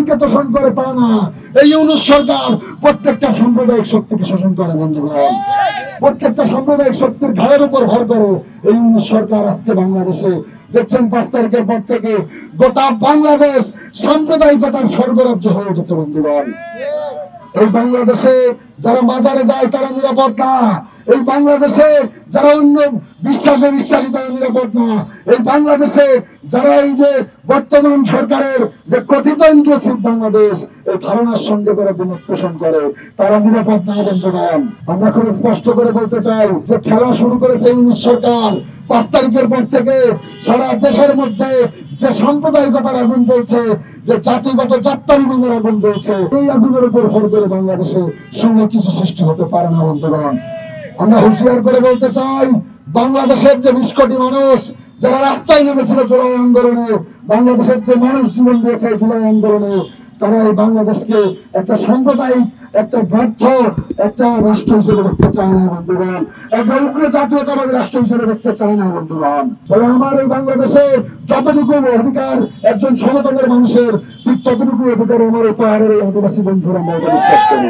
সম্প্রীতিকে পোষণ করে তা না, এই ইউনূস সরকার প্রত্যেকটা সাম্প্রদায়িক শক্তিকে শোষণ করে বন্ধুগণ। প্রত্যেকটা সাম্প্রদায়িক শক্তির ঘাড়ের উপর ভর করে এই ইউনূস সরকার আজকে বাংলাদেশে দেখছেন 5 তারিখের পর থেকে গোটা বাংলাদেশ সাম্প্রদায়িকতার স্বর্গরাজ্য হয়ে উঠেছে বন্ধুগণ। এই বাংলাদেশে যারা মাজারে যায় তারা নিরাপদ না, এই বাংলাদেশে যারা অন্য বিশ্বাসে বিশ্বাসী তারা নিরাপদ না, এই বাংলাদেশে যারা এই যে বর্তমান সরকারের যে কথিত ইনক্লুসিভ বাংলাদেশ এই ধারণার সঙ্গে যারা বিনোদ পোষণ করে তারা নিরাপদ না বন্ধুগণ। আমরা খুব স্পষ্ট করে বলতে চাই যে খেলা শুরু করেছে ইউনূস সরকার। 5 তারিখের পর থেকে সারা দেশের মধ্যে যে সাম্প্রদায়িকতার আগুন জ্বলছে, যে জাতিগত জাত্যাভিমানের আগুন জ্বলছে, এই আগুনের উপর ভর করে বাংলাদেশে সঙ্গে কিছু সৃষ্টি হতে পারে না বন্ধুগণ। আমরা হুঁশিয়ার করে বলতে চাই, বাংলাদেশের যে 20 কোটি মানুষ যারা রাস্তায় নেমেছিল জুলাই আন্দোলনে, বাংলাদেশের যে মানুষ জীবন দিয়েছে জুলাই আন্দোলনে, তারা এই বাংলাদেশকে একটা সাম্প্রদায়িক একটা ব্যর্থ একটা রাষ্ট্র হিসেবে দেখতে চায় না বন্ধুগণ, একটা উগ্র জাতীয়তাবাদী রাষ্ট্র হিসেবে দেখতে চায় না বন্ধুগণ। বলে আমার এই বাংলাদেশের যতটুকু অধিকার একজন সমতলের মানুষের, ঠিক ততটুকু অধিকার আমার এই পাহাড়ের এই আদিবাসী বন্ধুরা আমরা বিশ্বাস করি।